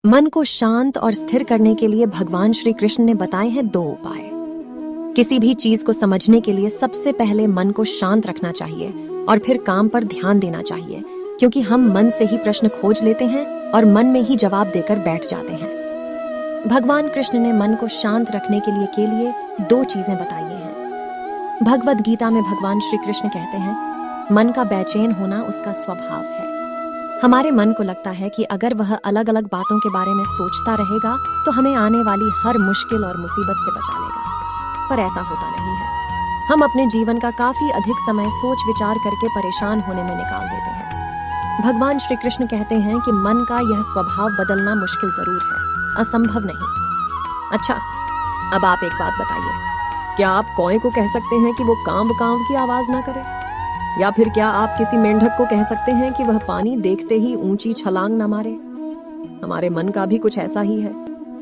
मन को शांत और स्थिर करने के लिए भगवान श्री कृष्ण ने बताए हैं 2 उपाय। किसी भी चीज को समझने के लिए सबसे पहले मन को शांत रखना चाहिए और फिर काम पर ध्यान देना चाहिए, क्योंकि हम मन से ही प्रश्न खोज लेते हैं और मन में ही जवाब देकर बैठ जाते हैं। भगवान कृष्ण ने मन को शांत रखने के लिए 2 चीजें बताई हैं। भगवद गीता में भगवान श्री कृष्ण कहते हैं, मन का बेचैन होना उसका स्वभाव है। हमारे मन को लगता है कि अगर वह अलग अलग बातों के बारे में सोचता रहेगा तो हमें आने वाली हर मुश्किल और मुसीबत से बचा लेगा, पर ऐसा होता नहीं है। हम अपने जीवन का काफी अधिक समय सोच विचार करके परेशान होने में निकाल देते हैं। भगवान श्री कृष्ण कहते हैं कि मन का यह स्वभाव बदलना मुश्किल जरूर है, असंभव नहीं। अच्छा, अब आप एक बात बताइए, क्या आप कौए को कह सकते हैं कि वो कांव कांव की आवाज ना करे? या फिर क्या आप किसी मेंढक को कह सकते हैं कि वह पानी देखते ही ऊंची छलांग न मारे? हमारे मन का भी कुछ ऐसा ही है।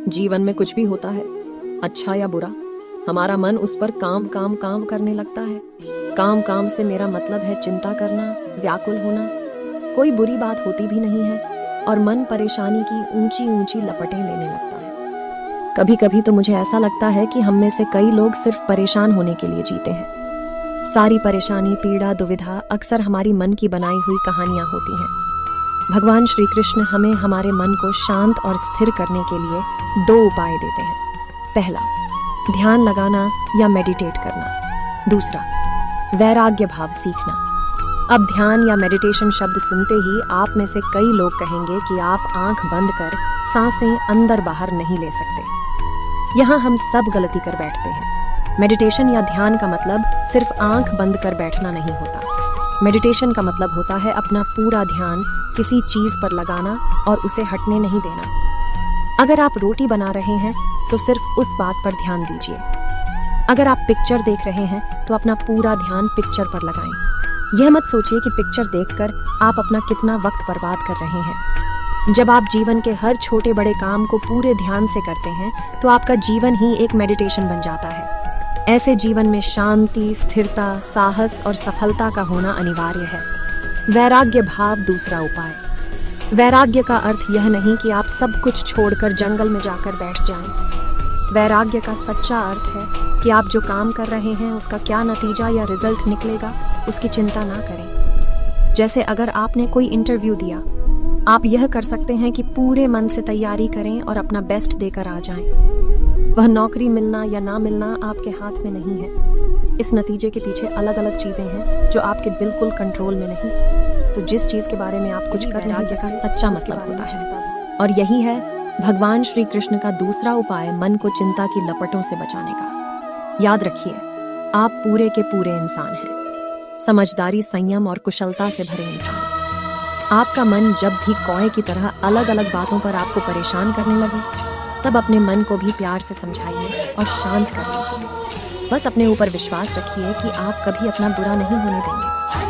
जीवन में कुछ भी होता है, अच्छा या बुरा, हमारा मन उस पर काम काम काम करने लगता है। काम काम से मेरा मतलब है चिंता करना, व्याकुल होना। कोई बुरी बात होती भी नहीं है और मन परेशानी की ऊंची ऊंची लपटें लेने लगता है। कभी कभी तो मुझे ऐसा लगता है कि हम में से कई लोग सिर्फ परेशान होने के लिए जीते हैं। सारी परेशानी, पीड़ा, दुविधा अक्सर हमारी मन की बनाई हुई कहानियां होती हैं। भगवान श्री कृष्ण हमें हमारे मन को शांत और स्थिर करने के लिए 2 उपाय देते हैं। पहला, ध्यान लगाना या मेडिटेट करना। दूसरा, वैराग्य भाव सीखना। अब ध्यान या मेडिटेशन शब्द सुनते ही आप में से कई लोग कहेंगे कि आप आंख बंद कर सांसें अंदर बाहर नहीं ले सकते। यहाँ हम सब गलती कर बैठते हैं। मेडिटेशन या ध्यान का मतलब सिर्फ आंख बंद कर बैठना नहीं होता। मेडिटेशन का मतलब होता है अपना पूरा ध्यान किसी चीज पर लगाना और उसे हटने नहीं देना। अगर आप रोटी बना रहे हैं तो सिर्फ उस बात पर ध्यान दीजिए। अगर आप पिक्चर देख रहे हैं तो अपना पूरा ध्यान पिक्चर पर लगाएं। यह मत सोचिए कि पिक्चर देखकर आप अपना कितना वक्त बर्बाद कर रहे हैं। जब आप जीवन के हर छोटे बड़े काम को पूरे ध्यान से करते हैं तो आपका जीवन ही एक मेडिटेशन बन जाता है। ऐसे जीवन में शांति, स्थिरता, साहस और सफलता का होना अनिवार्य है। वैराग्य भाव दूसरा उपाय। वैराग्य का अर्थ यह नहीं कि आप सब कुछ छोड़कर जंगल में जाकर बैठ जाएं। वैराग्य का सच्चा अर्थ है कि आप जो काम कर रहे हैं उसका क्या नतीजा या रिजल्ट निकलेगा उसकी चिंता ना करें। जैसे अगर आपने कोई इंटरव्यू दिया, आप यह कर सकते हैं कि पूरे मन से तैयारी करें और अपना बेस्ट देकर आ जाएं। वह नौकरी मिलना या ना मिलना आपके हाथ में नहीं है। इस नतीजे के पीछे अलग अलग चीजें हैं जो आपके बिल्कुल कंट्रोल में नहीं। तो जिस चीज के बारे में आप कुछ कर नहीं सकते, सच्चा मतलब होता है। और यही है भगवान श्री कृष्ण का दूसरा उपाय, मन को चिंता की लपटों से बचाने का। याद रखिए, आप पूरे के पूरे इंसान हैं, समझदारी, संयम और कुशलता से भरे इंसान। आपका मन जब भी कौए की तरह अलग अलग बातों पर आपको परेशान करने लगे, तब अपने मन को भी प्यार से समझाइए और शांत कर लीजिए। बस अपने ऊपर विश्वास रखिए कि आप कभी अपना बुरा नहीं होने देंगे।